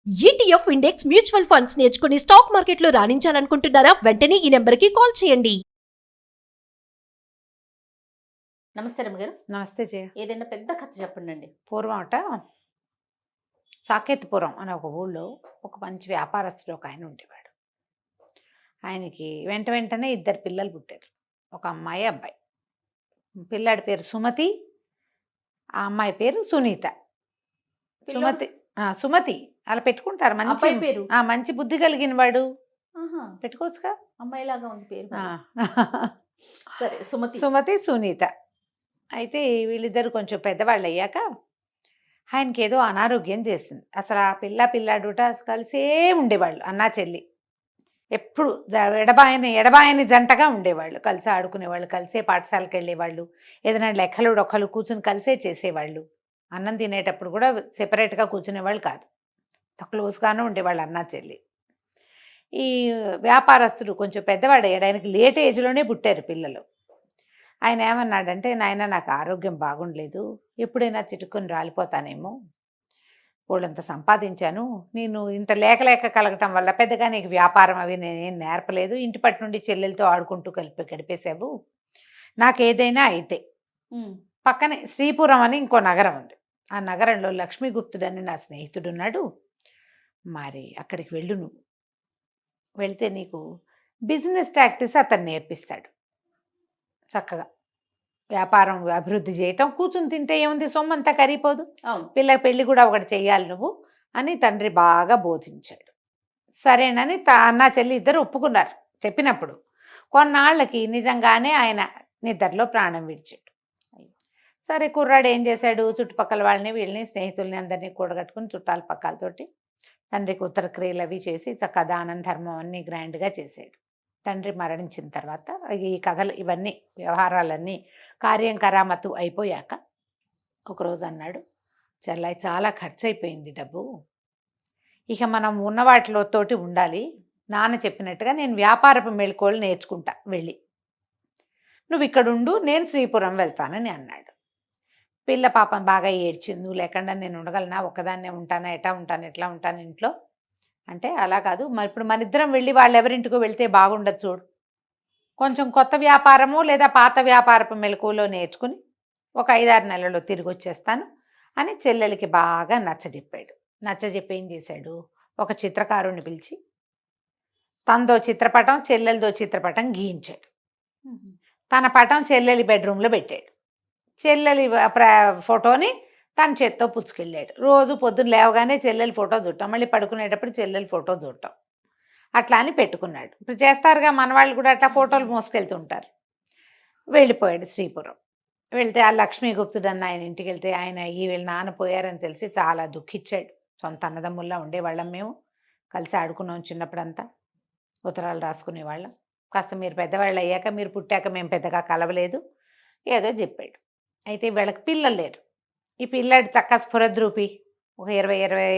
ETF index mutual funds నేర్చుకుని stock మార్కెట్లో రాణించాలనుకుంటున్నారా? వెంటనే ఈ నెంబర్కి కాల్ చేయండి. నమస్తే రమ్మగారు. నమస్తే జయ. ఏదైనా పెద్ద కథ చెప్పండి. పూర్వం అట సాకేతపురం అనే ఒక ఊళ్ళో ఒక మంచి వ్యాపారస్తుడు ఒక ఆయన ఉండేవాడు. ఆయనకి వెంటనే ఇద్దరు పిల్లలు పుట్టారు, ఒక అమ్మాయి అబ్బాయి. పిల్లాడి పేరు సుమతి, ఆ అమ్మాయి పేరు సునీత. సుమతి అలా పెట్టుకుంటారు, మంచి పేరు. మంచి బుద్ధి కలిగిన వాడు, పెట్టుకోవచ్చుగా, అమ్మాయిలాగా ఉంది పేరు. సరే, సుమతి సునీత. అయితే వీళ్ళిద్దరు కొంచెం పెద్దవాళ్ళు అయ్యాక ఆయనకి ఏదో అనారోగ్యం చేసింది. అసలు ఆ పిల్లాడుట కలిసే ఉండేవాళ్ళు, అన్నా చెల్లి. ఎప్పుడు ఎడబాయని జంటగా ఉండేవాళ్ళు, కలిసి ఆడుకునేవాళ్ళు, కలిసే పాఠశాలకు వెళ్ళేవాళ్ళు, ఏదైనా లెక్కలు డొక్కలు కూర్చుని కలిసే చేసేవాళ్ళు. అన్నం తినేటప్పుడు కూడా సెపరేట్గా కూర్చునేవాళ్ళు కాదు, క్లోజ్గానే ఉండేవాళ్ళు అన్నా చెల్లి. ఈ వ్యాపారస్తుడు కొంచెం పెద్దవాడు అయ్యాడు, ఆయనకి లేట్ ఏజ్లోనే పుట్టారు పిల్లలు. ఆయన ఏమన్నాడంటే, నాయన నాకు ఆరోగ్యం బాగుండలేదు, ఎప్పుడైనా చిటుక్కుని రాలిపోతానేమో, వాళ్ళంత సంపాదించాను, నేను ఇంత లేక కలగటం వల్ల పెద్దగా నీకు వ్యాపారం అవి నేనేం నేర్పలేదు, ఇంటి పట్టు నుండి చెల్లెలతో ఆడుకుంటూ గడిపేశావు, నాకేదైనా అయితే. పక్కనే శ్రీపురం అని ఇంకో నగరం ఉంది, ఆ నగరంలో లక్ష్మీగుప్తుడని నా స్నేహితుడు ఉన్నాడు, మరి అక్కడికి వెళ్ళు, నువ్వు వెళ్తే నీకు బిజినెస్ టాక్టిక్స్ అతను నేర్పిస్తాడు. చక్కగా వ్యాపారం అభివృద్ధి చేయటం, కూర్చుని తింటే ఏముంది, సొమ్మంతా కరిగిపోదు, పిల్ల పెళ్ళి కూడా ఒకటి చెయ్యాలి నువ్వు అని తండ్రి బాగా బోధించాడు. సరేనని అన్నా చెల్లి ఇద్దరు ఒప్పుకున్నారు. చెప్పినప్పుడు కొన్నాళ్ళకి నిజంగానే ఆయన నిద్రలో ప్రాణం విడిచాడు. సరే, కుర్రాడు ఏం చేశాడు, చుట్టుపక్కల వాళ్ళని వీళ్ళని స్నేహితుల్ని అందరినీ కూడగట్టుకుని చుట్టాల పక్కలతోటి తండ్రికి ఉత్తర క్రియలు అవి చేసి చక్కగా దానం ధర్మం అన్నీ గ్రాండ్గా చేశాడు. తండ్రి మరణించిన తర్వాత ఈ కథలు ఇవన్నీ వ్యవహారాలన్నీ కార్యం కరామతు అయిపోయాక ఒకరోజు అన్నాడు, చెల్లాయి చాలా ఖర్చు అయిపోయింది డబ్బు, ఇక మనం ఉన్న వాటితోటి ఉండాలి, నాన్న చెప్పినట్టుగా నేను వ్యాపారపు మెళకువలు నేర్చుకుంటా, వెళ్ళి నువ్వు ఇక్కడుండు, నేను శ్రీపురం వెళ్తానని అన్నాడు. పిల్ల పాపం బాగా ఏడ్చింది, నువ్వు లేకుండా నేను ఉండగలనా, ఒక్కదాన్నే ఉంటానా, ఎట్లా ఉంటాను ఇంట్లో అంటే, అలా కాదు, మరి ఇప్పుడు మన ఇద్దరం వెళ్ళి వాళ్ళు ఎవరింటికో వెళ్తే బాగుండదు, చూడు, కొంచెం కొత్త వ్యాపారము లేదా పాత వ్యాపారపు మెలకువలో నేర్చుకుని ఒక 5-6 నెలల్లో తిరిగి వచ్చేస్తాను అని చెల్లెలకి బాగా నచ్చజెప్పి ఏం చేశాడు, ఒక చిత్రకారుణ్ణి పిలిచి తనదో చిత్రపటం చెల్లెలదో చిత్రపటం గీయించాడు. తన పటం చెల్లెలి బెడ్రూమ్లో పెట్టాడు, చెల్లెలి ఫోటోని తన చేత్తో పుచ్చుకెళ్ళాడు. రోజు పొద్దున్న లేవగానే చెల్లెలి ఫోటో చూడటం, మళ్ళీ పడుకునేటప్పుడు చెల్లెలి ఫోటో చూడటం, అట్లా అని పెట్టుకున్నాడు. ఇప్పుడు చేస్తారుగా మన వాళ్ళు కూడా, అట్లా ఫోటోలు మోసుకెళ్తుంటారు. వెళ్ళిపోయాడు శ్రీపురం. వెళ్తే ఆ లక్ష్మీగుప్తుడు అన్న ఆయన ఇంటికి వెళ్తే, ఆయన వీళ్ళ నాన్న పోయారని తెలిసి చాలా దుఃఖించాడు. సొంత అన్నదమ్ముల్లా ఉండేవాళ్ళం మేము, కలిసి ఆడుకున్నాం చిన్నప్పుడంతా, ఉత్తరాలు రాసుకునేవాళ్ళం, కాస్త మీరు పెద్దవాళ్ళు అయ్యాక, మీరు పుట్టాక మేము పెద్దగా కలవలేదు, ఏదో చెప్పాడు. అయితే వీళ్ళకి పిల్లలు లేరు. ఈ పిల్లాడు చక్క స్ఫురద్రూపి, ఒక 20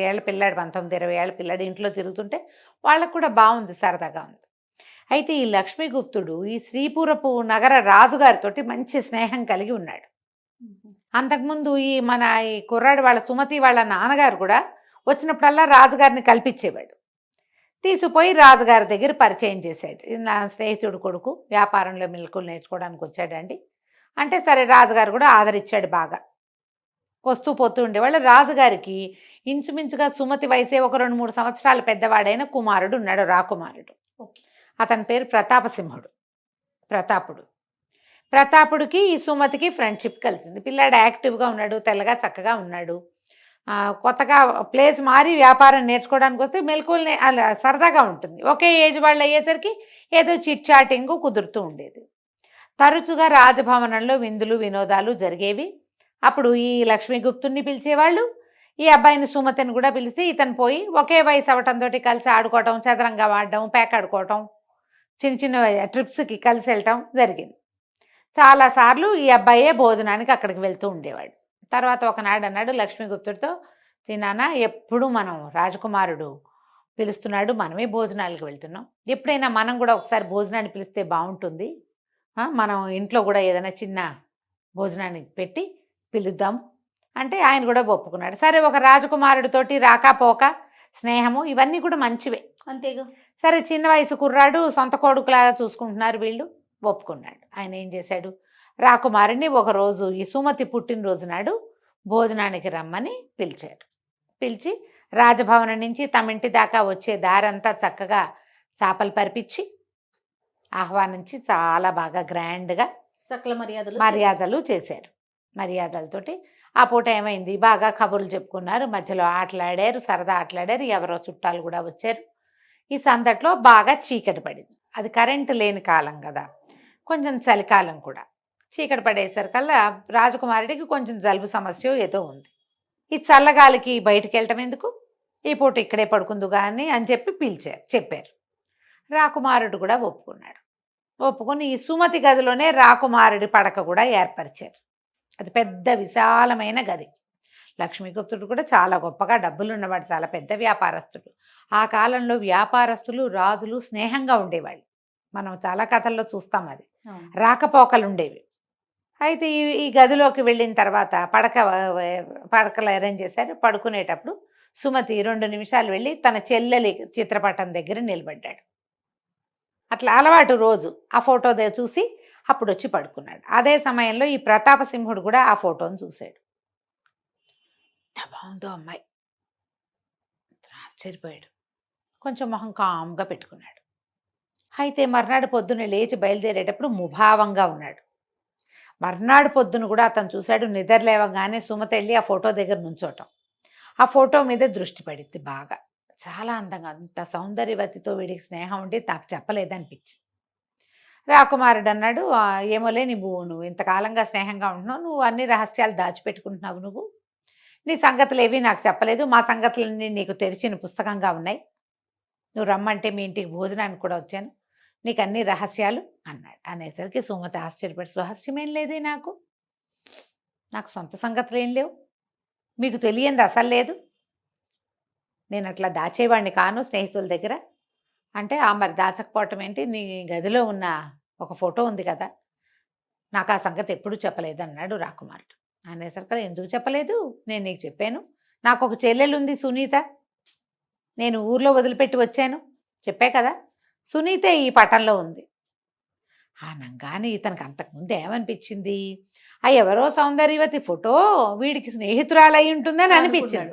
ఏళ్ళ పిల్లాడు, 19-20 ఏళ్ళ పిల్లాడు ఇంట్లో తిరుగుతుంటే వాళ్ళకు కూడా బాగుంది, సరదాగా ఉంది. అయితే ఈ లక్ష్మీగుప్తుడు ఈ శ్రీపురపు నగర రాజుగారితోటి మంచి స్నేహం కలిగి ఉన్నాడు. అంతకుముందు ఈ కుర్రాడు వాళ్ళ సుమతి వాళ్ళ నాన్నగారు కూడా వచ్చినప్పుడల్లా రాజుగారిని కల్పించేవాడు. తీసుకుపోయి రాజుగారి దగ్గర పరిచయం చేశాడు, నా స్నేహితుడు కొడుకు వ్యాపారంలో మెలకువలు నేర్చుకోవడానికి వచ్చాడండి అంటే, సరే రాజుగారు కూడా ఆదరించాడు బాగా. వస్తూ పోతూ ఉండేవాళ్ళు. రాజుగారికి ఇంచుమించుగా సుమతి వయసే ఒక 2-3 సంవత్సరాలు పెద్దవాడైన కుమారుడు ఉన్నాడు, రాకుమారుడు. అతని పేరు ప్రతాపుడికి ఈ సుమతికి ఫ్రెండ్షిప్ కలిసింది. పిల్లాడు యాక్టివ్గా ఉన్నాడు, తెల్లగా చక్కగా ఉన్నాడు. కొత్తగా ప్లేస్ మారి వ్యాపారం నేర్చుకోవడానికి వస్తే మెలకువల్ని అలా సరదాగా ఉంటుంది. ఒకే ఏజ్ వాళ్ళు అయ్యేసరికి ఏదో చిట్ చాటింగ్ కుదురుతూ ఉండేది. తరచుగా రాజభవనంలో విందులు వినోదాలు జరిగేవి. అప్పుడు ఈ లక్ష్మీగుప్తుడిని పిలిచేవాళ్ళు, ఈ అబ్బాయిని సుమతిని కూడా పిలిచి ఇతను పోయి ఒకే వయసు అవటంతో కలిసి ఆడుకోవటం, చదరంగా ఆడడం, పేకాడుకోవటం, చిన్న ట్రిప్స్కి కలిసి వెళ్ళటం జరిగింది. చాలాసార్లు ఈ అబ్బాయే భోజనానికి అక్కడికి వెళ్తూ ఉండేవాడు. తర్వాత ఒకనాడు అన్నాడు లక్ష్మీగుప్తుడితో, తినానా, ఎప్పుడు మనం రాజకుమారుడు పిలుస్తున్నాడు, మనమే భోజనాలకు వెళ్తున్నాం, ఎప్పుడైనా మనం కూడా ఒకసారి భోజనాన్ని పిలిస్తే బాగుంటుంది, మనం ఇంట్లో కూడా ఏదైనా చిన్న భోజనానికి పెట్టి పిలుద్దాం అంటే ఆయన కూడా ఒప్పుకున్నాడు. సరే, ఒక రాజకుమారుడితోటి రాకపోక స్నేహము ఇవన్నీ కూడా మంచివే. అంతేగా. సరే చిన్న వయసు కుర్రాడు, సొంత కొడుకులాగా చూసుకుంటున్నారు వీళ్ళు. ఒప్పుకున్నాడు. ఆయన ఏం చేశాడు, రాకుమారుని ఒకరోజు ఈ సుమతి పుట్టినరోజు నాడు భోజనానికి రమ్మని పిలిచాడు. పిలిచి రాజభవనం నుంచి తమ ఇంటి దాకా వచ్చే దారంతా చక్కగా చాపలు పరిపించి ఆహ్వానించి చాలా బాగా గ్రాండ్గా సకల మర్యాదలు మర్యాదలు చేశారు. మర్యాదలతోటి ఆ పూట ఏమైంది, బాగా కబుర్లు చెప్పుకున్నారు, మధ్యలో ఆటలాడారు, సరదా ఆటలాడారు, ఎవరో చుట్టాలు కూడా వచ్చారు. ఈ సందట్లో బాగా చీకటి పడింది. అది కరెంటు లేని కాలం కదా, కొంచెం చలికాలం కూడా. చీకటి పడేసరికల్లా రాజకుమారుడికి కొంచెం జలుబు సమస్య ఏదో ఉంది. ఈ చల్లగాలికి బయటికి వెళ్ళటం ఎందుకు, ఈ పూట ఇక్కడే పడుకుందు కానీ అని చెప్పి చెప్పారు. రాకుమారుడు కూడా ఒప్పుకున్నాడు. ఒప్పుకొని ఈ సుమతి గదిలోనే రాకుమారుడి పడక కూడా ఏర్పరిచారు. అది పెద్ద విశాలమైన గది. లక్ష్మీగుప్తుడు కూడా చాలా గొప్పగా డబ్బులు ఉన్నవాడు, చాలా పెద్ద వ్యాపారస్తుడు. ఆ కాలంలో వ్యాపారస్తులు రాజులు స్నేహంగా ఉండేవాళ్ళు. మనం చాలా కథల్లో చూస్తాం, అది రాకపోకలు ఉండేవి. అయితే ఈ గదిలోకి వెళ్ళిన తర్వాత పడకలు అరేంజ్ చేశారు. పడుకునేటప్పుడు సుమతి 2 నిమిషాలు వెళ్ళి తన చెల్లెలి చిత్రపటం దగ్గర నిలబడ్డాడు. అట్లా అలవాటు, రోజు ఆ ఫోటో చూసి అప్పుడు వచ్చి పడుకున్నాడు. అదే సమయంలో ఈ ప్రతాపసింహుడు కూడా ఆ ఫోటోను చూశాడు. బాగుందో అమ్మాయి, ఆశ్చర్యపోయాడు. కొంచెం మొహం కామ్గా పెట్టుకున్నాడు. అయితే మర్నాడు పొద్దున్న లేచి బయలుదేరేటప్పుడు ముభావంగా ఉన్నాడు. మర్నాడు పొద్దున కూడా అతను చూశాడు. నిద్ర లేవగానే సుమతి వెళ్ళి ఆ ఫోటో దగ్గర నుంచోటం, ఆ ఫోటో మీద దృష్టి పడింది బాగా. చాలా అందంగా, అంత సౌందర్యవతితో వీడికి స్నేహం ఉండి నాకు చెప్పలేదనిపించింది. రాకుమారుడు అన్నాడు, ఏమోలే నువ్వు ఇంతకాలంగా స్నేహంగా ఉంటున్నావు, నువ్వు అన్ని రహస్యాలు దాచిపెట్టుకుంటున్నావు, నీ సంగతులు ఏవి నాకు చెప్పలేదు, మా సంగతులన్నీ నీకు తెరిచిన పుస్తకంగా ఉన్నాయి, నువ్వు రమ్మంటే మీ ఇంటికి భోజనానికి కూడా వచ్చాను, నీకు అన్ని రహస్యాలు అన్నాడు. అనేసరికి సుమతి ఆశ్చర్యపడి, రహస్యమేం లేదే, నాకు సొంత సంగతులు ఏం లేవు, మీకు తెలియంది అసలు లేదు, నేను అట్లా దాచేవాడిని కాను స్నేహితుల దగ్గర అంటే. మరి దాచకపోవటం ఏంటి, నీ గదిలో ఉన్న ఒక ఫోటో ఉంది కదా, నాకు ఆ సంగతి ఎప్పుడూ చెప్పలేదు అన్నాడు రాకుమారుడు. అనేసరికి ఎందుకు చెప్పలేదు, నేను నీకు చెప్పాను, నాకు ఒక చెల్లెలు ఉంది సునీత, నేను ఊర్లో వదిలిపెట్టి వచ్చాను, చెప్పే కదా, సునీతే ఈ పటంలో ఉంది అనగానే ఇతనికి అంతకుముందు ఏమనిపించింది, ఎవరో సౌందర్యవతి ఫోటో వీడికి స్నేహితురాలై ఉంటుందని అనిపించింది.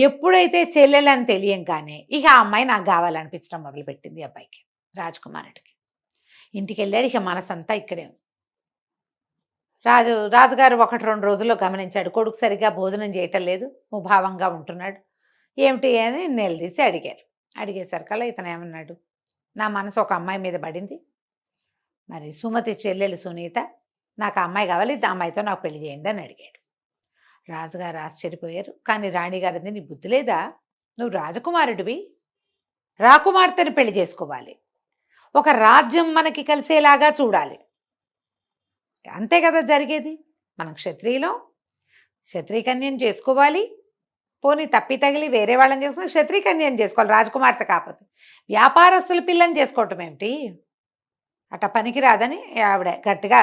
ఎప్పుడైతే చెల్లెలని తెలియంగానే ఇక ఆ అమ్మాయి నాకు కావాలనిపించడం మొదలుపెట్టింది అబ్బాయికి, రాజకుమారుడికి. ఇంటికి వెళ్ళాడు. ఇక మనసంతా ఇక్కడే ఉంది. రాజుగారు 1-2 రోజుల్లో గమనించాడు, కొడుకు సరిగా భోజనం చేయటం లేదు, ముభావంగా ఉంటున్నాడు, ఏమిటి అని నిలదీసి అడిగారు. అడిగేసరికల్లా ఇతను ఏమన్నాడు, నా మనసు ఒక అమ్మాయి మీద పడింది, మరి సుమతి చెల్లెలు సునీత, నాకు ఆ అమ్మాయి కావాలి, ఆ అమ్మాయితో నాకు పెళ్లి చేయండి అని అడిగాడు. రాజుగారు ఆశ్చర్యపోయారు. కానీ రాణిగారిది, నీ బుద్ధి లేదా, నువ్వు రాజకుమారుడివి, రాకుమార్తెని పెళ్లి చేసుకోవాలి, ఒక రాజ్యం మనకి కలిసేలాగా చూడాలి, అంతే కదా జరిగేది, మనం క్షత్రియులం, క్షత్రియ కన్యను చేసుకోవాలి, పోనీ తప్పి తగిలి వేరే వాళ్ళని చేసుకుని క్షత్రియ కన్యను చేసుకోవాలి, రాజకుమార్తె కాకపోతే వ్యాపారస్తుల పిల్లని చేసుకోవటం ఏమిటి, అట్ట పనికిరాదని ఆవిడ గట్టిగా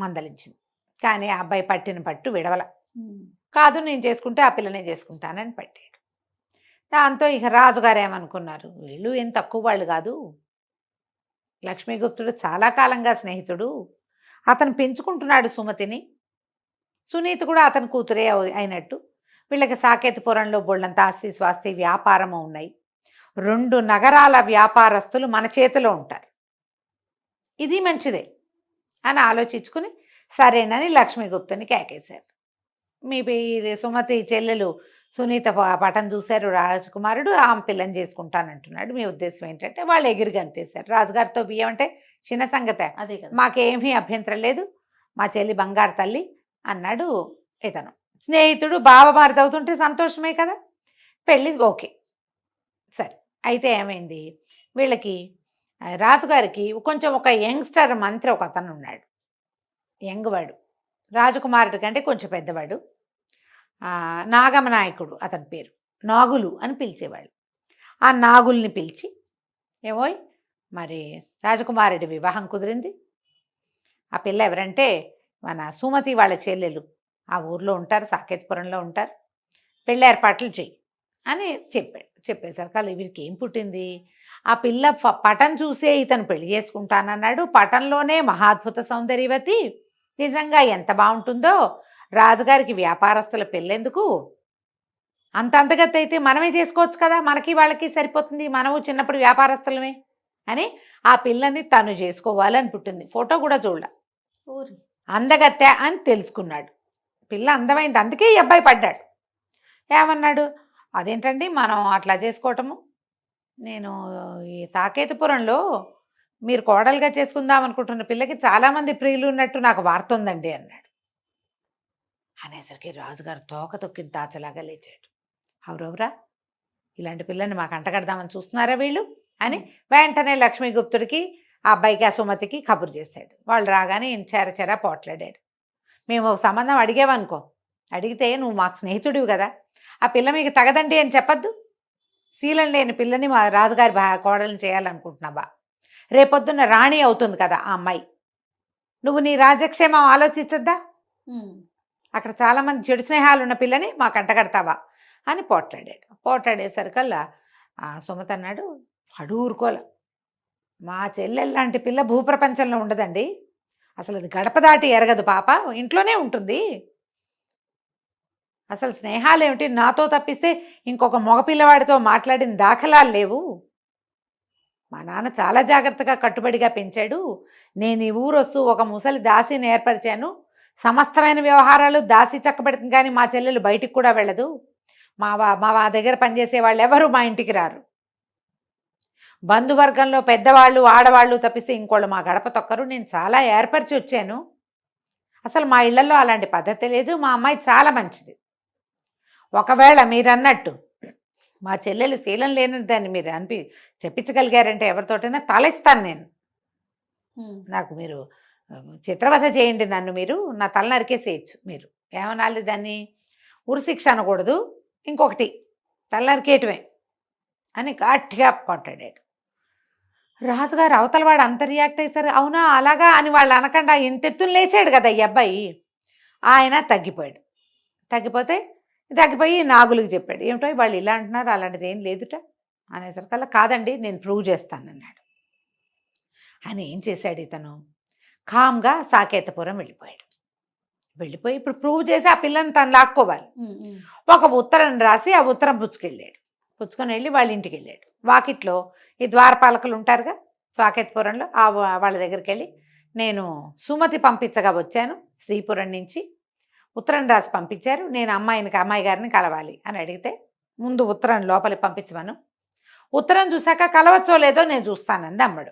మందలించింది. కానీ ఆ అబ్బాయి పట్టిన పట్టు విడవల. కాదు, నేను చేసుకుంటే ఆ పిల్లనే చేసుకుంటానని పట్టాడు. దాంతో ఇక రాజుగారు ఏమనుకున్నారు, వీళ్ళు ఏం తక్కువ వాళ్ళు కాదు, లక్ష్మీగుప్తుడు చాలా కాలంగా స్నేహితుడు, అతను పెంచుకుంటున్నాడు సుమతిని, సునీత కూడా అతని కూతురే అయినట్టు, వీళ్ళకి సాకేతపురంలో బోళ్ళంత ఆస్తి స్వాస్తి వ్యాపారము ఉన్నాయి, 2 నగరాల వ్యాపారస్తులు మన చేతిలో ఉంటారు, ఇది మంచిదే అని ఆలోచించుకుని సరేనని లక్ష్మీగుప్తుని కేకేశారు. మీ సుమతి చెల్లెలు సునీత పటం చూశారు రాజకుమారుడు, ఆమె పిల్లని చేసుకుంటానంటున్నాడు, మీ ఉద్దేశం ఏంటంటే వాళ్ళు ఎగిరి గంతేశారు. రాజుగారితో బియ్యం అంటే చిన్న సంగతే, అదే కదా, మాకేమీ అభ్యంతరం లేదు, మా చెల్లి బంగారు తల్లి అన్నాడు ఇతను. స్నేహితుడు బావ మారుతవుతుంటే సంతోషమే కదా, పెళ్ళి ఓకే. సరే, అయితే ఏమైంది, వీళ్ళకి రాజుగారికి కొంచెం ఒక యంగ్స్టర్ మంత్రి ఒక అతను ఉన్నాడు, యంగ్వాడు, రాజకుమారుడి కంటే కొంచెం పెద్దవాడు, నాగమనాయకుడు అతని పేరు, నాగులు అని పిలిచేవాళ్ళు. ఆ నాగుల్ని పిలిచి, ఏమోయ్ మరి రాజకుమారుడి వివాహం కుదిరింది, ఆ పిల్ల ఎవరంటే మన సుమతి వాళ్ళ చెల్లెలు, ఆ ఊర్లో ఉంటారు, సాకేతపురంలో ఉంటారు, పెళ్ళి ఏర్పాట్లు చెయ్యి అని చెప్పాడు. చెప్పేసరికి అలా వీరికి ఏం పుట్టింది, ఆ పిల్ల పటం చూసే ఇతను పెళ్లి చేసుకుంటానన్నాడు, పటంలోనే మహాద్భుత సౌందర్యవతి, నిజంగా ఎంత బాగుంటుందో, రాజుగారికి వ్యాపారస్తుల పెళ్ళెందుకు, అంత అంతగతి అయితే మనమే చేసుకోవచ్చు కదా, మనకి వాళ్ళకి సరిపోతుంది, మనము చిన్నప్పుడు వ్యాపారస్తులమే అని ఆ పిల్లని తను చేసుకోవాలని పుట్టింది. ఫోటో కూడా చూడాల, ఊరి అందగత్తె అని తెలుసుకున్నాడు. పిల్ల అందమైంది, అందుకే ఈ అబ్బాయి పడ్డాడు. ఏమన్నాడు, అదేంటండి మనం అట్లా చేసుకోవటము, నేను ఈ సాకేతపురంలో మీరు కోడలుగా చేసుకుందాం అనుకుంటున్న పిల్లకి చాలామంది ప్రియులు ఉన్నట్టు నాకు వార్త ఉందండి అన్నాడు. అనేసరికి రాజుగారు తోక తొక్కిన తాచలాగా లేచాడు. అవురవురా, ఇలాంటి పిల్లని మాకు అంటగడదామని చూస్తున్నారా వీళ్ళు అని వెంటనే లక్ష్మీగుప్తుడికి ఆ అబ్బాయికి ఆ సుమతికి కబురు చేశాడు. వాళ్ళు రాగానే చెర పోట్లాడాడు. మేము ఒక సంబంధం అడిగేవనుకో, అడిగితే నువ్వు మాకు స్నేహితుడివి కదా, ఆ పిల్ల మీకు తగదండి అని చెప్పద్దు, శీలం లేని పిల్లని మా రాజుగారి కోడల్ని చేయాలనుకుంటున్నావా, రేపొద్దున్న రాణి అవుతుంది కదా ఆ అమ్మాయి, నువ్వు నీ రాజక్షేమం ఆలోచించద్దా, అక్కడ చాలామంది చెడు స్నేహాలు ఉన్న పిల్లని మాకు అంటగడతావా అని పోట్లాడాడు. పోట్లాడేసరికల్లా సుమతి అన్నాడు, అడూరుకోల, మా చెల్లెల్లాంటి పిల్ల భూప్రపంచంలో ఉండదండి, అసలు అది గడప దాటి ఎరగదు పాప, ఇంట్లోనే ఉంటుంది, అసలు స్నేహాలు ఏమిటి, నాతో తప్పిస్తే ఇంకొక మగపిల్లవాడితో మాట్లాడిన దాఖలాలు లేవు, మా నాన్న చాలా జాగ్రత్తగా కట్టుబడిగా పెంచాడు, నేను ఈ ఊరు వస్తూ ఒక ముసలి దాసిని ఏర్పరిచాను, సమస్తమైన వ్యవహారాలు దాసి చక్కబెడుతుంది, కానీ మా చెల్లెలు బయటికి కూడా వెళ్ళదు, మా దగ్గర పనిచేసే వాళ్ళు ఎవరు మా ఇంటికి రారు, బంధువర్గంలో పెద్దవాళ్ళు ఆడవాళ్ళు తప్పిస్తే ఇంకోళ్ళు మా గడప తొక్కరు, నేను చాలా ఏర్పరిచి వచ్చాను, అసలు మా ఇళ్లలో అలాంటి పద్ధతి లేదు, మా అమ్మాయి చాలా మంచిది, ఒకవేళ మీరన్నట్టు మా చెల్లెలు శీలం లేని దాన్ని మీరు చెప్పించగలిగారంటే ఎవరితోటైనా తలయిస్తాను నేను, నాకు మీరు చిత్రవధ చేయండి, నన్ను మీరు నా తల నరికేసేయచ్చు, మీరు ఏమనాలి దాన్ని, ఉరిశిక్ష అనకూడదు, ఇంకొకటి తల నరికేయటమే అని గట్టిగా కొట్టాడాడు. రాజుగారు అవతలవాడు అంత రియాక్ట్ అయ్యేసరి అవునా అలాగా అని వాళ్ళు అనకుండా ఇంతెత్తుని లేచాడు కదా ఈ అబ్బాయి, ఆయన తగ్గిపోయాడు. తగ్గిపోయి నాగులకు చెప్పాడు, ఏమిటో వాళ్ళు ఇలా అంటున్నారు, అలాంటిది ఏం లేదుట అనేసరికల్లా కాదండి నేను ప్రూవ్ చేస్తానన్నాడు. ఆయన ఏం చేశాడు, ఇతను కామ్గా సాకేతపురం వెళ్ళిపోయి ఇప్పుడు ప్రూవ్ చేసి ఆ పిల్లని తను లాక్కోవాలి, ఒక ఉత్తరం రాసి ఆ ఉత్తరం పుచ్చుకొని వెళ్ళి వాళ్ళ ఇంటికి వెళ్ళాడు. వాకిట్లో ఈ ద్వారపాలకులు ఉంటారుగా సాకేతపురంలో, వాళ్ళ దగ్గరికి వెళ్ళి నేను సుమతి పంపించగా వచ్చాను శ్రీపురం నుంచి, ఉత్తరం రాసి పంపించారు, నేను అమ్మాయి గారిని కలవాలి అని అడిగితే ముందు ఉత్తరం లోపలికి పంపించమను, ఉత్తరం చూశాక కలవచ్చో లేదో నేను చూస్తానంది అమ్మడు.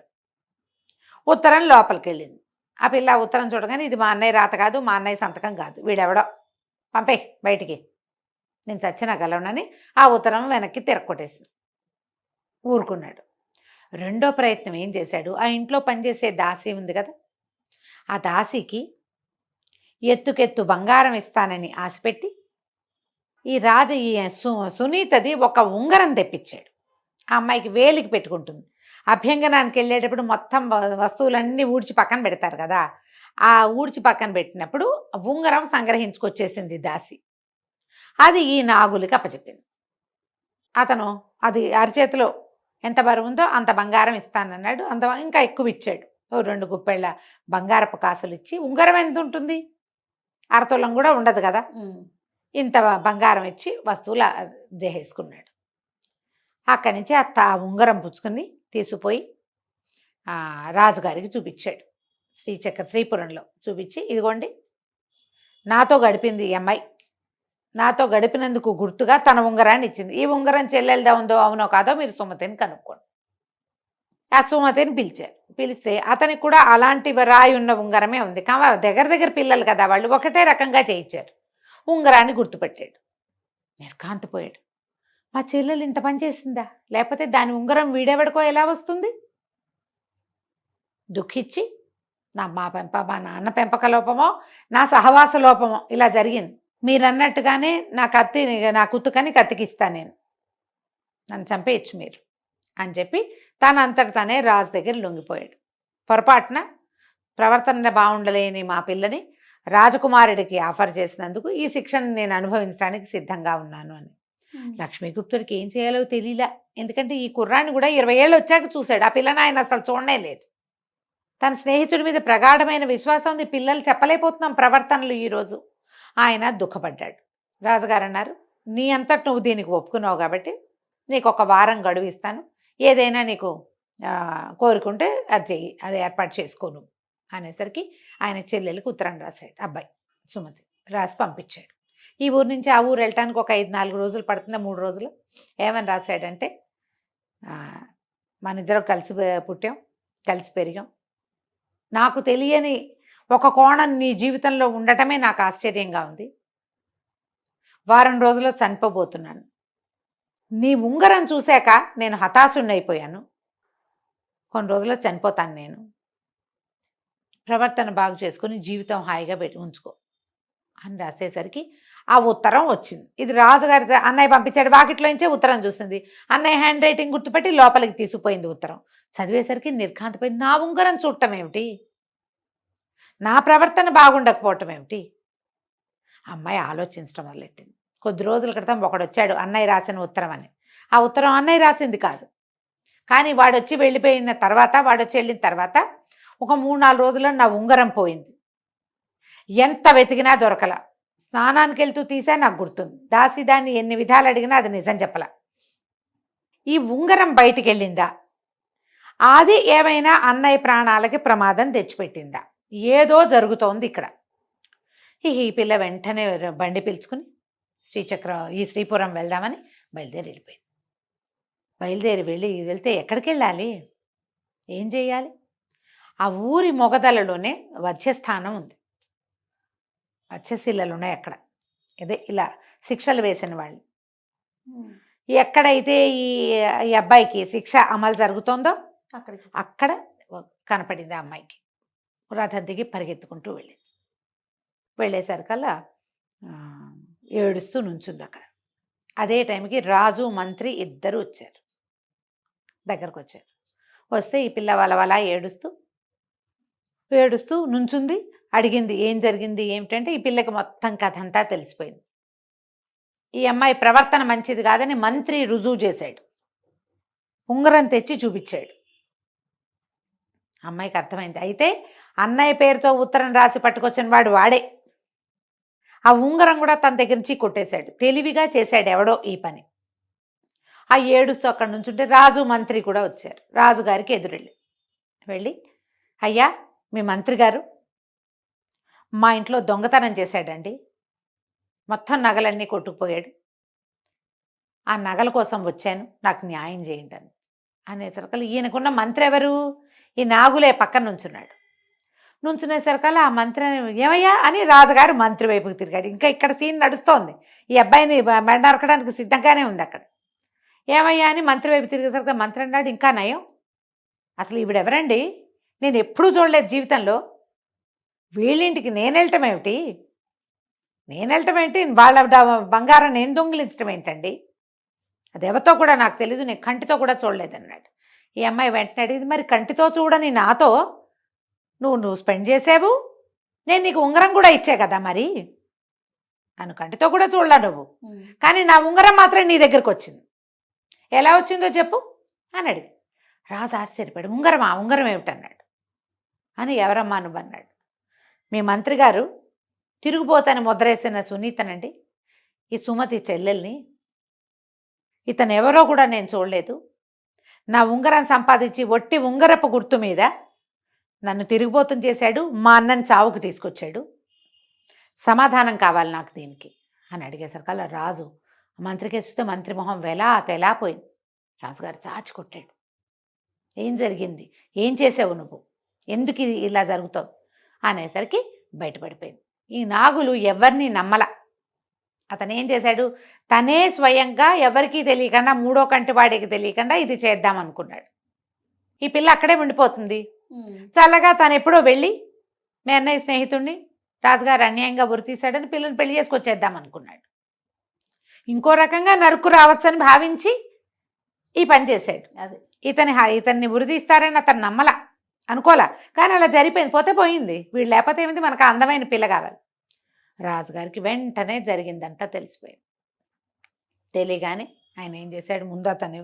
ఉత్తరం లోపలికి వెళ్ళింది. ఆ పిల్ల ఉత్తరం చూడగానే ఇది మా అన్నయ్య రాత కాదు, మా అన్నయ్య సంతకం కాదు, వీడెవడో పంపే బయటికి, నేను చచ్చినా గలవనని ఆ ఉత్తరం వెనక్కి తిరక్కొట్టేసి ఊరుకున్నాడు. రెండో ప్రయత్నం ఏం చేశాడు, ఆ ఇంట్లో పనిచేసే దాసి ఉంది కదా, ఆ దాసికి ఎత్తుకెత్తు బంగారం ఇస్తానని ఆశపెట్టి ఈ సునీతది ఒక ఉంగరం తెప్పించాడు, ఆ అమ్మాయికి వేలికి పెట్టుకుంటుంది, అభ్యంగనానికి వెళ్ళేటప్పుడు మొత్తం వస్తువులన్నీ ఊడ్చి పక్కన పెడతారు కదా, ఆ ఊడ్చి పక్కన పెట్టినప్పుడు ఉంగరం సంగ్రహించుకొచ్చేసింది దాసి, అది ఈ నాగులకి అప్పచెప్పింది. అతను అది అరిచేతిలో ఎంత బరువు ఉందో అంత బంగారం ఇస్తానన్నాడు, ఇంకా ఎక్కువ ఇచ్చాడు, 2 గుప్పెళ్ళ బంగారపు కాసులు ఇచ్చి, ఉంగరం ఎంత ఉంటుంది, అరతొలం కూడా ఉండదు కదా, ఇంత బంగారం ఇచ్చి వస్తువులు చేసేసుకున్నాడు. అక్కడి నుంచి ఆ ఉంగరం పుచ్చుకొని తీసుకుపోయి రాజుగారికి చూపించాడు. శ్రీపురంలో చూపించి, ఇదిగోండి నాతో గడిపింది ఈ అమ్మాయి, నాతో గడిపినందుకు గుర్తుగా తన ఉంగరాన్ని ఇచ్చింది, ఈ ఉంగరం చెల్లెలదా ఉందో అవునో కాదో మీరు సుమతిని కనుక్కోండి. ఆ సుమతిని పిలిస్తే అతనికి కూడా అలాంటి రాయి ఉన్న ఉంగరమే ఉంది, దగ్గర పిల్లలు కదా వాళ్ళు, ఒకటే రకంగా చేయించారు, ఉంగరాన్ని గుర్తుపెట్టాడు. నిర్ఘాంతపోయాడు, మా చెల్లెలు ఇంత పని చేసిందా, లేకపోతే దాని ఉంగరం వీడెవడికో ఎలా వస్తుంది, దుఃఖించి మా నాన్న పెంపక లోపమో నా సహవాస లోపమో ఇలా జరిగింది, మీరన్నట్టుగానే నా కుత్తుకని కత్తికిస్తాను, నన్ను చంపేయచ్చు మీరు అని చెప్పి తనే రాజు దగ్గర లొంగిపోయాడు. పొరపాటున ప్రవర్తన బాగుండలేని మా పిల్లని రాజకుమారుడికి ఆఫర్ చేసినందుకు ఈ శిక్షను నేను అనుభవించడానికి సిద్ధంగా ఉన్నాను అని. లక్ష్మీగుప్తుడికి ఏం చేయాలో తెలియలా. ఎందుకంటే ఈ కుర్రాన్ని కూడా 20 ఏళ్ళు వచ్చాక చూశాడు. ఆ పిల్లని ఆయన అసలు చూడనే లేదు. తన స్నేహితుడి మీద ప్రగాఢమైన విశ్వాసం ఉంది. పిల్లలు చెప్పలేకపోతున్నాం ప్రవర్తనలు ఈరోజు. ఆయన దుఃఖపడ్డాడు. రాజుగారు అన్నారు, నీ అంతటి నువ్వు దీనికి ఒప్పుకున్నావు కాబట్టి నీకు 1 వారం గడువు ఇస్తాను. ఏదైనా నీకు కోరుకుంటే అది చెయ్యి, అది ఏర్పాటు చేసుకోను అనేసరికి ఆయన చెల్లెలకు ఉత్తరం రాశాడు. అబ్బాయి సుమతి రాసి పంపించాడు. ఈ ఊరు నుంచి ఆ ఊరు వెళ్ళటానికి ఒక 5-4 రోజులు పడుతుంది, 3 రోజులు. ఏమని రాశాడంటే, మన ఇద్దరం కలిసి పుట్టాం, కలిసి పెరిగాం. నాకు తెలియని ఒక కోణం నీ జీవితంలో ఉండటమే నాకు ఆశ్చర్యంగా ఉంది. వారం రోజుల్లో చనిపోబోతున్నాను. నీ ఉంగరం చూశాక నేను హతాశుణ్ణైపోయాను. కొన్ని రోజుల్లో చనిపోతాను నేను. ప్రవర్తన బాగు చేసుకుని జీవితం హాయిగా ఉంచుకో అని రాసేసరికి ఆ ఉత్తరం వచ్చింది. ఇది రాజుగారి అన్నయ్య పంపించాడు. వాకిట్లో నుంచే ఉత్తరం చూసింది. అన్నయ్య హ్యాండ్ రైటింగ్ గుర్తుపెట్టి లోపలికి తీసుకుపోయింది ఉత్తరం. చదివేసరికి నిర్ఘాంతపోయింది. నా ఉంగరం చూడటం ఏమిటి, నా ప్రవర్తన బాగుండకపోవటం ఏమిటి? అమ్మాయి ఆలోచించడం మొదలెట్టింది. కొద్ది రోజుల క్రితం ఒకడు వచ్చాడు, అన్నయ్య రాసిన ఉత్తరం అని. ఆ ఉత్తరం అన్నయ్య రాసింది కాదు. కానీ వాడొచ్చి వెళ్ళిన తర్వాత ఒక 3-4 రోజుల్లో నా ఉంగరం పోయింది. ఎంత వెతికినా దొరకల. స్నానానికి వెళ్తూ తీసా, నాకు గుర్తుంది. దాన్ని ఎన్ని విధాలు అడిగినా అది నిజం చెప్పల. ఈ ఉంగరం బయటికి వెళ్ళిందా, అది ఏమైనా అన్నయ్య ప్రాణాలకి ప్రమాదం తెచ్చిపెట్టిందా? ఏదో జరుగుతోంది ఇక్కడ. ఈ పిల్ల వెంటనే బండి పిలుచుకుని శ్రీపురం వెళ్దామని వెళ్ళిపోయింది. వెళ్తే ఎక్కడికి వెళ్ళాలి, ఏం చేయాలి? ఆ ఊరి మొగదలలోనే వధ్యస్థానం ఉంది. వధ్యశిలలు ఉన్నాయి అక్కడ. ఇదే ఇలా శిక్షలు వేసిన వాళ్ళు. ఎక్కడైతే ఈ అబ్బాయికి శిక్ష అమలు జరుగుతోందో అక్కడ కనపడింది ఆ అమ్మాయికి. రథం దిగి పరిగెత్తుకుంటూ వెళ్ళేసరికల్లా ఏడుస్తూ నుంచుంది అక్కడ. అదే టైంకి రాజు మంత్రి ఇద్దరు వచ్చారు, దగ్గరకు వచ్చారు. వస్తే ఈ పిల్ల వలవలా ఏడుస్తూ నుంచుంది. అడిగింది ఏం జరిగింది ఏమిటంటే, ఈ పిల్లకి మొత్తం కథ అంతా తెలిసిపోయింది. ఈ అమ్మాయి ప్రవర్తన మంచిది కాదని మంత్రి రుజువు చేశాడు. ఉంగరం తెచ్చి చూపించాడు. అమ్మాయికి అర్థమైంది. అయితే అన్నయ్య పేరుతో ఉత్తరం రాసి పట్టుకొచ్చిన వాడే. ఆ ఉంగరం కూడా తన దగ్గర నుంచి కొట్టేశాడు. తెలివిగా చేశాడు ఎవడో ఈ పని. ఆ ఏడుస్తూ అక్కడి నుంచుంటే రాజు మంత్రి కూడా వచ్చారు. రాజుగారికి వెళ్ళి అయ్యా, మీ మంత్రి గారు మా ఇంట్లో దొంగతనం చేశాడండి, మొత్తం నగలన్నీ కొట్టుకుపోయాడు. ఆ నగల కోసం వచ్చాను, నాకు న్యాయం చేయండి అనేసరికల్లా ఈయనకున్న మంత్రి ఎవరు? ఈ నాగులే పక్కన నుంచునేసరికల్లా ఆ మంత్రి ఏమయ్యా అని రాజుగారు మంత్రి వైపుకి తిరిగాడు. ఇంకా ఇక్కడ సీన్ నడుస్తోంది. ఈ అబ్బాయిని మెండరకడానికి సిద్ధంగానే ఉంది అక్కడ. ఏమయ్యా అని మంత్రి వైపు తిరిగేసరికి మంత్రి అన్నాడు, ఇంకా నయం, అసలు ఈవిడెవరండి, నేను ఎప్పుడూ చూడలేదు జీవితంలో. వీళ్ళింటికి నేను వెళ్ళటం ఏమిటి, వాళ్ళ బంగారం నేను దొంగిలించడం ఏంటండి, అది ఎవరితో కూడా నాకు తెలీదు, నేను కంటితో కూడా చూడలేదన్నాడు. ఈ అమ్మాయి వెంటనే అడిగింది, మరి కంటితో చూడని నాతో నువ్వు స్పెండ్ చేసావు, నేను నీకు ఉంగరం కూడా ఇచ్చే కదా, మరి నన్ను కంటితో కూడా చూడలా నువ్వు, కానీ నా ఉంగరం మాత్రం నీ దగ్గరకు వచ్చింది, ఎలా వచ్చిందో చెప్పు అని అడిగి. రాజు ఆశ్చర్యపడి ఉంగరం ఏమిటన్నాడు. అని ఎవరమ్మా నువ్వు అన్నాడు. మీ మంత్రి గారు తిరుగుపోతాని ముద్రేసిన సునీతనండి, ఈ సుమతి చెల్లెల్ని. ఇతను ఎవరో కూడా నేను చూడలేదు. నా ఉంగరం సంపాదించి ఒట్టి ఉంగరపు గుర్తు మీద నన్ను తిరిగిపోతం చేశాడు, మా అన్నని చావుకు తీసుకొచ్చాడు, సమాధానం కావాలి నాకు దీనికి అని అడిగేసరికి అలా రాజు మంత్రికి వేస్తే మంత్రి మొహం తెలా పోయింది. రాజుగారు చాచి కొట్టాడు. ఏం జరిగింది, ఏం చేసావు నువ్వు, ఎందుకు ఇలా జరుగుతుంది అనేసరికి బయటపడిపోయింది. ఈ నాగులు ఎవరిని నమ్మల. అతను ఏం చేశాడు, తనే స్వయంగా ఎవరికీ తెలియకుండా, మూడో కంటి వాడికి తెలియకుండా ఇది చేద్దాం అనుకున్నాడు. ఈ పిల్ల అక్కడే ఉండిపోతుంది. చల్లగా తను ఎప్పుడో వెళ్ళి మీ అన్నయ్య స్నేహితుడిని రాజుగారు అన్యాయంగా ఉరి తీశాడని పిల్లని పెళ్లి చేసుకొచ్చేద్దాం అనుకున్నాడు. ఇంకో రకంగా నరుకు రావచ్చని భావించి ఈ పని చేశాడు. ఇతన్ని ఉరిదీస్తారని అతను నమ్మల, అనుకోలా. కానీ అలా జరిపోయింది. పోయింది. వీళ్ళు లేకపోతే ఏమిటి, మనకు అందమైన పిల్ల కావాలి. రాజుగారికి వెంటనే జరిగిందంతా తెలిసిపోయింది. తెలియగానే ఆయన ఏం చేశాడు, ముందు అతను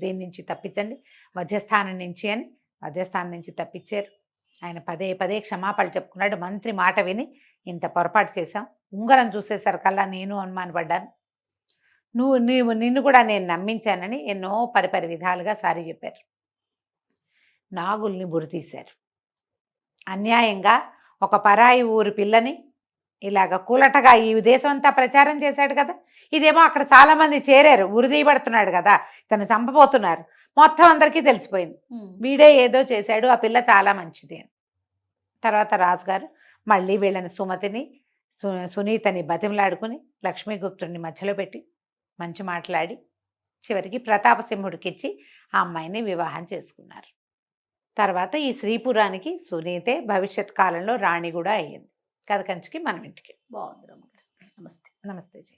దీని నుంచి తప్పించండి, మధ్యస్థానం నుంచి అని మధ్యస్థానం నుంచి తప్పించారు. ఆయన పదే పదే క్షమాపణలు చెప్పుకున్నాడు. మంత్రి మాట విని ఇంత పొరపాటు చేశాం, ఉంగరం చూసేసరికల్లా నేను అనుమానపడ్డాను, నిన్ను కూడా నేను నమ్మించానని ఎన్నో పరిపరి విధాలుగా సారీ చెప్పారు. నాగుల్ని బురితీశారు. అన్యాయంగా ఒక పరాయి ఊరి పిల్లని ఇలాగ కూలటగా ఈ దేశం అంతా ప్రచారం చేశాడు కదా. ఇదేమో అక్కడ చాలామంది చేరారు, ఉరిదీయబడుతున్నాడు కదా, తను చంపబోతున్నారు, మొత్తం అందరికీ తెలిసిపోయింది. వీడే ఏదో చేశాడు, ఆ పిల్ల చాలా మంచిది అని. తర్వాత రాజుగారు మళ్ళీ వీళ్ళని సుమతిని సునీతని బతిమలాడుకుని లక్ష్మీగుప్తుడిని మధ్యలో పెట్టి మంచి మాట్లాడి చివరికి ప్రతాపసింహుడికి ఇచ్చి ఆ అమ్మాయిని వివాహం చేసుకున్నారు. తర్వాత ఈ శ్రీపురానికి సునీతే భవిష్యత్ కాలంలో రాణి కూడా అయ్యింది. కథ కంచికి మనం ఇంటికి. బాగుంది రమ్మగారు. నమస్తే. నమస్తే జీ.